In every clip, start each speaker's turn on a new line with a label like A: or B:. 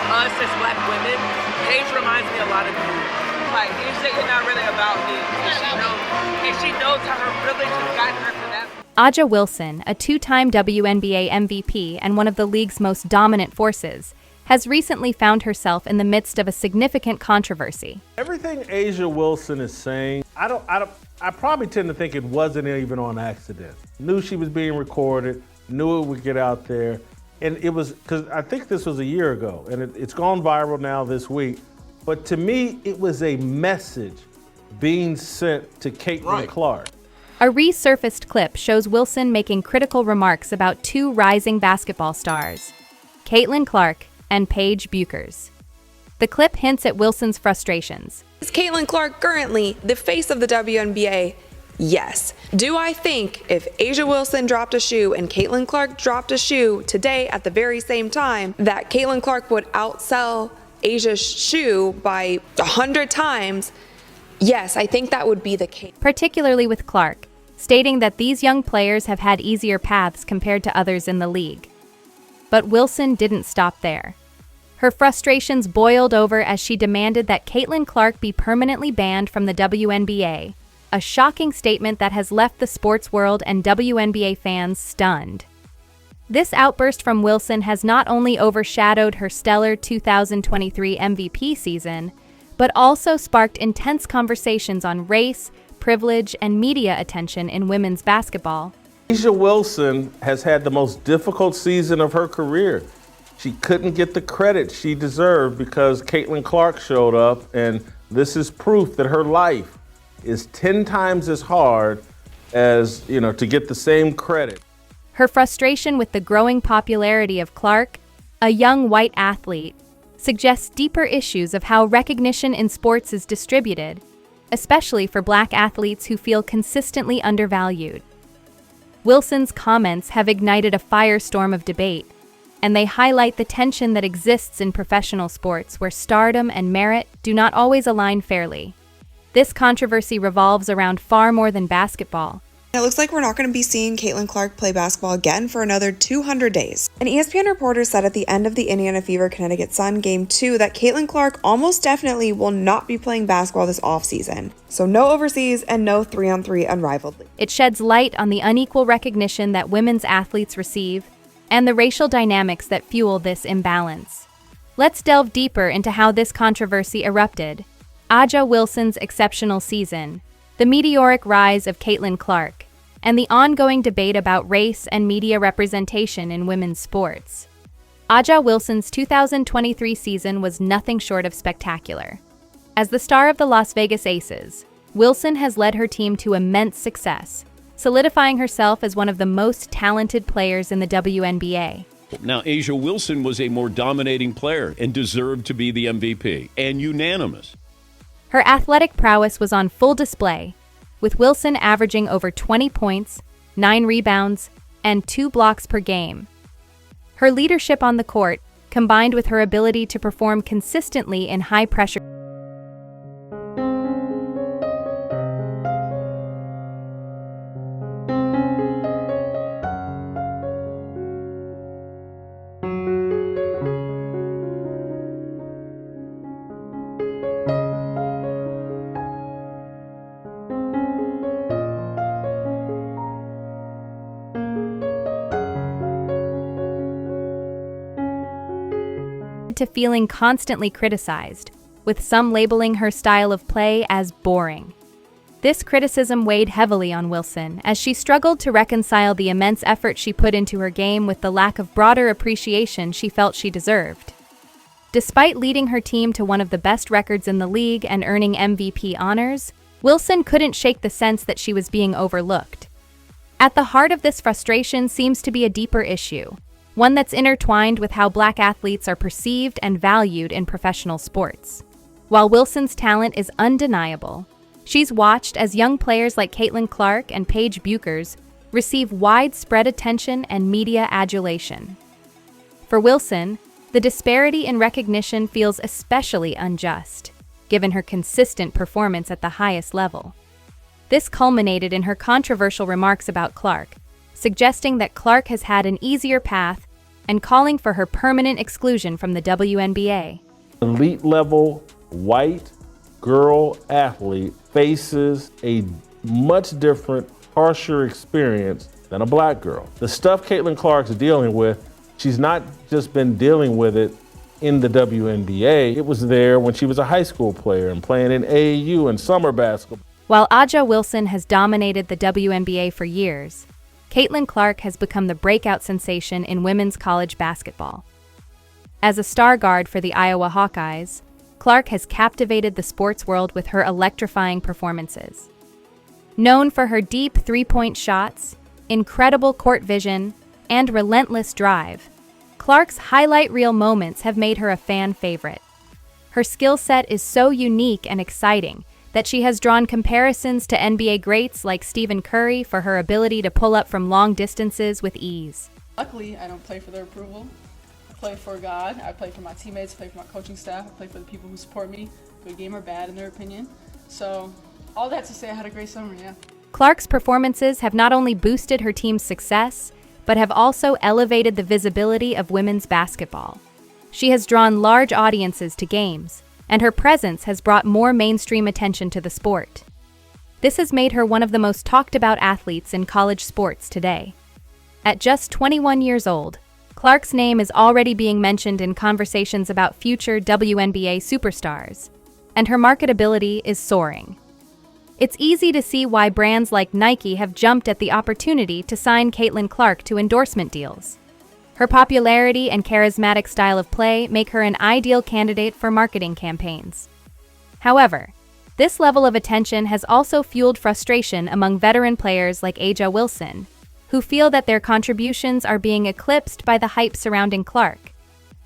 A: us as black women, Paige reminds me a lot of you. Like, you say you're not really about me. And she knows how her privilege has gotten her to that.
B: Aja Wilson, a two-time WNBA MVP and one of the league's most dominant forces, has recently found herself in the midst of a significant controversy.
C: Everything Aja Wilson is saying, I probably tend to think it wasn't even on accident. Knew she was being recorded, knew it would get out there. And it was, because I think this was a year ago, and it's gone viral now this week. But to me, it was a message being sent to Caitlin Clark.
B: A resurfaced clip shows Wilson making critical remarks about two rising basketball stars, Caitlin Clark and Paige Bueckers. The clip hints at Wilson's frustrations.
D: Is Caitlin Clark currently the face of the WNBA? Yes. Do I think if Aja Wilson dropped a shoe and Caitlin Clark dropped a shoe today at the very same time, that Caitlin Clark would outsell Aja's shoe by 100 times? Yes, I think that would be the case.
B: Particularly with Clark, stating that these young players have had easier paths compared to others in the league. But Wilson didn't stop there. Her frustrations boiled over as she demanded that Caitlin Clark be permanently banned from the WNBA, a shocking statement that has left the sports world and WNBA fans stunned. This outburst from Wilson has not only overshadowed her stellar 2023 MVP season, but also sparked intense conversations on race, privilege, and media attention in women's basketball.
C: Aja Wilson has had the most difficult season of her career. She couldn't get the credit she deserved because Caitlin Clark showed up, and this is proof that her life is 10 times as hard as, to get the same credit.
B: Her frustration with the growing popularity of Clark, a young white athlete, suggests deeper issues of how recognition in sports is distributed, especially for black athletes who feel consistently undervalued. Wilson's comments have ignited a firestorm of debate, and they highlight the tension that exists in professional sports where stardom and merit do not always align fairly. This controversy revolves around far more than basketball.
E: It looks like we're not going to be seeing Caitlin Clark play basketball again for another 200 days. An ESPN reporter said at the end of the Indiana Fever Connecticut Sun Game 2 that Caitlin Clark almost definitely will not be playing basketball this offseason. So no overseas and no 3-on-3 unrivaled league.
B: It sheds light on the unequal recognition that women's athletes receive and the racial dynamics that fuel this imbalance. Let's delve deeper into how this controversy erupted. Aja Wilson's exceptional season, the meteoric rise of Caitlin Clark, and the ongoing debate about race and media representation in women's sports. Aja Wilson's 2023 season was nothing short of spectacular. As the star of the Las Vegas Aces, Wilson has led her team to immense success, solidifying herself as one of the most talented players in the WNBA.
F: Now, Aja Wilson was a more dominating player and deserved to be the MVP, and unanimous.
B: Her athletic prowess was on full display, with Wilson averaging over 20 points, 9 rebounds, and 2 blocks per game. Her leadership on the court, combined with her ability to perform consistently in high-pressure to feeling constantly criticized, with some labeling her style of play as boring. This criticism weighed heavily on Wilson, as she struggled to reconcile the immense effort she put into her game with the lack of broader appreciation she felt she deserved. Despite leading her team to one of the best records in the league and earning MVP honors, Wilson couldn't shake the sense that she was being overlooked. At the heart of this frustration seems to be a deeper issue, one that's intertwined with how black athletes are perceived and valued in professional sports. While Wilson's talent is undeniable, she's watched as young players like Caitlin Clark and Paige Bueckers receive widespread attention and media adulation. For Wilson, the disparity in recognition feels especially unjust, given her consistent performance at the highest level. This culminated in her controversial remarks about Clark, suggesting that Clark has had an easier path and calling for her permanent exclusion from the WNBA.
C: Elite level white girl athlete faces a much different, harsher experience than a black girl. The stuff Caitlin Clark's dealing with, she's not just been dealing with it in the WNBA. It was there when she was a high school player and playing in AAU and summer basketball.
B: While Aylex Wilson has dominated the WNBA for years, Caitlin Clark has become the breakout sensation in women's college basketball. As a star guard for the Iowa Hawkeyes, Clark has captivated the sports world with her electrifying performances. Known for her deep three-point shots, incredible court vision, and relentless drive, Clark's highlight reel moments have made her a fan favorite. Her skill set is so unique and exciting that she has drawn comparisons to NBA greats like Stephen Curry for her ability to pull up from long distances with ease.
G: Luckily, I don't play for their approval. I play for God. I play for my teammates, I play for my coaching staff, I play for the people who support me, good game or bad in their opinion. So, all that to say, I had a great summer, yeah.
B: Clark's performances have not only boosted her team's success, but have also elevated the visibility of women's basketball. She has drawn large audiences to games, and her presence has brought more mainstream attention to the sport. This has made her one of the most talked about athletes in college sports today. At just 21 years old, Clark's name is already being mentioned in conversations about future WNBA superstars, and her marketability is soaring. It's easy to see why brands like Nike have jumped at the opportunity to sign Caitlin Clark to endorsement deals. Her popularity and charismatic style of play make her an ideal candidate for marketing campaigns. However, this level of attention has also fueled frustration among veteran players like Aylex Wilson, who feel that their contributions are being eclipsed by the hype surrounding Clark,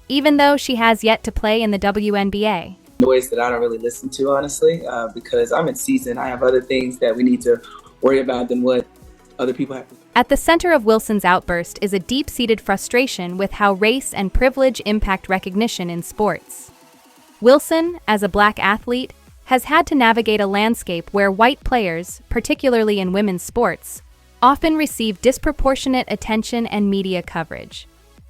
B: even though she has yet to play in the WNBA.
H: Noise that I don't really listen to, honestly, because I'm in season. I have other things that we need to worry about than what other people have.
B: At the center of Wilson's outburst is a deep-seated frustration with how race and privilege impact recognition in sports. Wilson, as a black athlete, has had to navigate a landscape where white players, particularly in women's sports, often receive disproportionate attention and media coverage.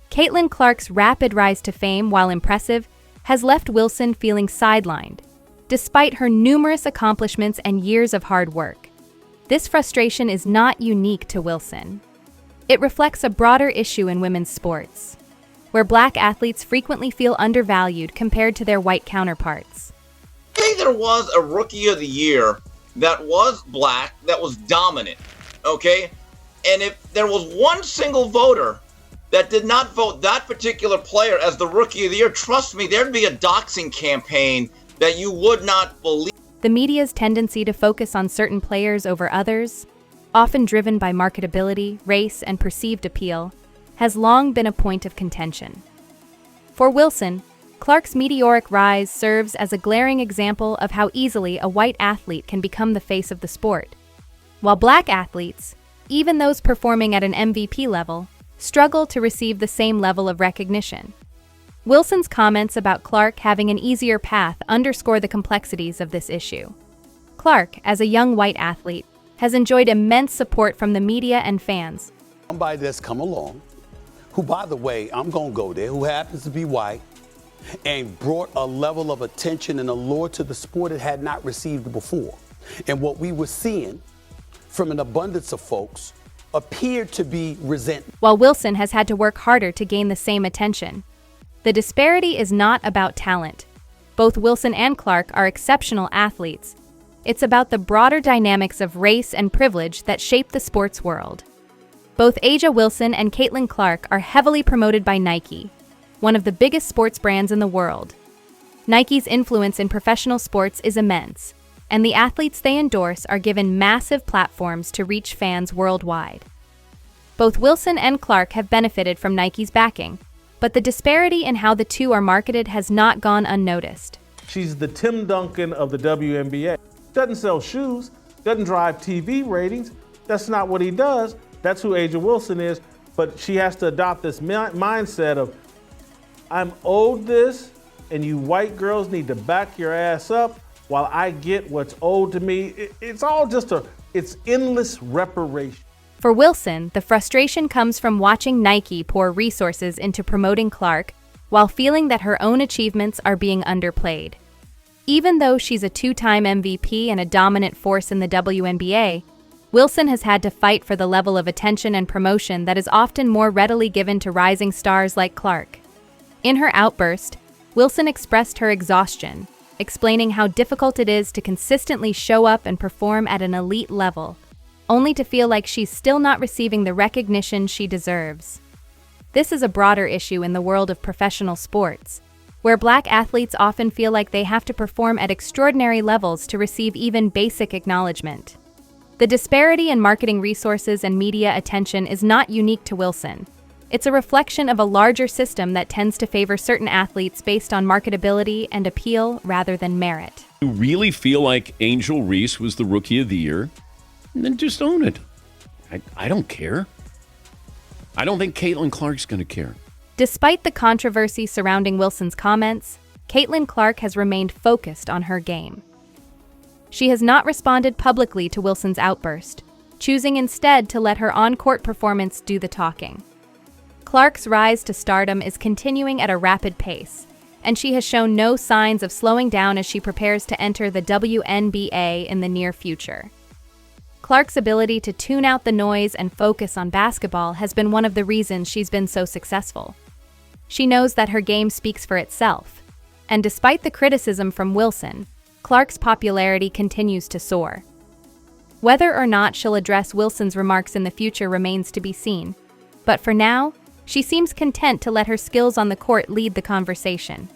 B: Caitlin Clark's rapid rise to fame, while impressive, has left Wilson feeling sidelined, despite her numerous accomplishments and years of hard work. This frustration is not unique to Wilson. It reflects a broader issue in women's sports, where black athletes frequently feel undervalued compared to their white counterparts.
I: I think there was a Rookie of the Year that was black, that was dominant, okay? And if there was one single voter that did not vote that particular player as the Rookie of the Year, trust me, there'd be a doxing campaign that you would not believe.
B: The media's tendency to focus on certain players over others, often driven by marketability, race, and perceived appeal, has long been a point of contention. For Wilson, Clark's meteoric rise serves as a glaring example of how easily a white athlete can become the face of the sport, while black athletes, even those performing at an MVP level, struggle to receive the same level of recognition. Wilson's comments about Clark having an easier path underscore the complexities of this issue. Clark, as a young white athlete, has enjoyed immense support from the media and fans.
J: Somebody that's come along, who, by the way, I'm going to go there, who happens to be white, and brought a level of attention and allure to the sport it had not received before. And what we were seeing from an abundance of folks appeared to be resentment.
B: While Wilson has had to work harder to gain the same attention, the disparity is not about talent. Both Wilson and Clark are exceptional athletes. It's about the broader dynamics of race and privilege that shape the sports world. Both Aylex Wilson and Caitlin Clark are heavily promoted by Nike, one of the biggest sports brands in the world. Nike's influence in professional sports is immense, and the athletes they endorse are given massive platforms to reach fans worldwide. Both Wilson and Clark have benefited from Nike's backing, but the disparity in how the two are marketed has not gone unnoticed.
C: She's the Tim Duncan of the WNBA. Doesn't sell shoes, doesn't drive TV ratings. That's not what he does. That's who Aylex Wilson is. But she has to adopt this mindset of, I'm owed this, and you white girls need to back your ass up while I get what's owed to me. It's all just it's endless reparation.
B: For Wilson, the frustration comes from watching Nike pour resources into promoting Clark while feeling that her own achievements are being underplayed. Even though she's a two-time MVP and a dominant force in the WNBA, Wilson has had to fight for the level of attention and promotion that is often more readily given to rising stars like Clark. In her outburst, Wilson expressed her exhaustion, explaining how difficult it is to consistently show up and perform at an elite level, only to feel like she's still not receiving the recognition she deserves. This is a broader issue in the world of professional sports, where Black athletes often feel like they have to perform at extraordinary levels to receive even basic acknowledgement. The disparity in marketing resources and media attention is not unique to Wilson. It's a reflection of a larger system that tends to favor certain athletes based on marketability and appeal rather than merit.
F: You really feel like Angel Reese was the Rookie of the Year? Then just own it. I don't care. I don't think Caitlin Clark's going to care.
B: Despite the controversy surrounding Wilson's comments, Caitlin Clark has remained focused on her game. She has not responded publicly to Wilson's outburst, choosing instead to let her on-court performance do the talking. Clark's rise to stardom is continuing at a rapid pace, and she has shown no signs of slowing down as she prepares to enter the WNBA in the near future. Clark's ability to tune out the noise and focus on basketball has been one of the reasons she's been so successful. She knows that her game speaks for itself, and despite the criticism from Wilson, Clark's popularity continues to soar. Whether or not she'll address Wilson's remarks in the future remains to be seen, but for now, she seems content to let her skills on the court lead the conversation.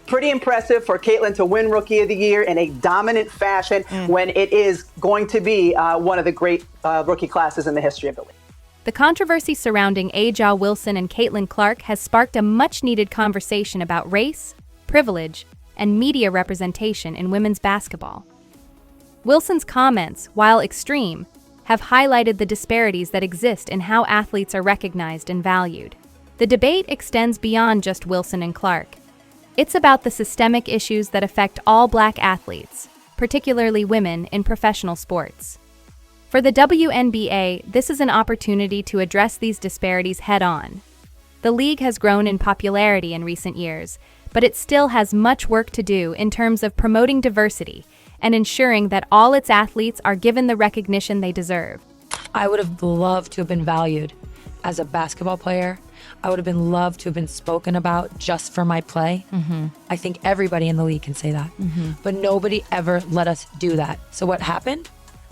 K: Pretty impressive for Caitlin to win Rookie of the Year in a dominant fashion when it is going to be one of the great rookie classes in the history of the league.
B: The controversy surrounding A'ja Wilson and Caitlin Clark has sparked a much-needed conversation about race, privilege, and media representation in women's basketball. Wilson's comments, while extreme, have highlighted the disparities that exist in how athletes are recognized and valued. The debate extends beyond just Wilson and Clark. It's about the systemic issues that affect all Black athletes, particularly women, in professional sports. For the WNBA, this is an opportunity to address these disparities head-on. The league has grown in popularity in recent years, but it still has much work to do in terms of promoting diversity and ensuring that all its athletes are given the recognition they deserve.
L: I would have loved to have been valued as a basketball player. I would have been loved to have been spoken about just for my play. I think everybody in the league can say that. But nobody ever let us do that. So what happened?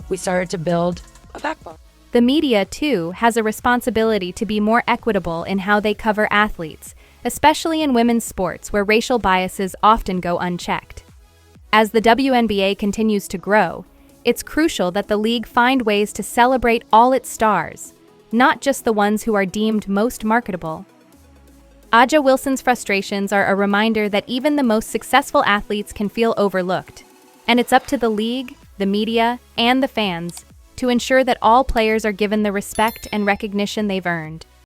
L: We started to build a backbone.
B: The media, too, has a responsibility to be more equitable in how they cover athletes, especially in women's sports where racial biases often go unchecked. As the WNBA continues to grow, it's crucial that the league find ways to celebrate all its stars, not just the ones who are deemed most marketable. A'ja Wilson's frustrations are a reminder that even the most successful athletes can feel overlooked, and it's up to the league, the media, and the fans to ensure that all players are given the respect and recognition they've earned.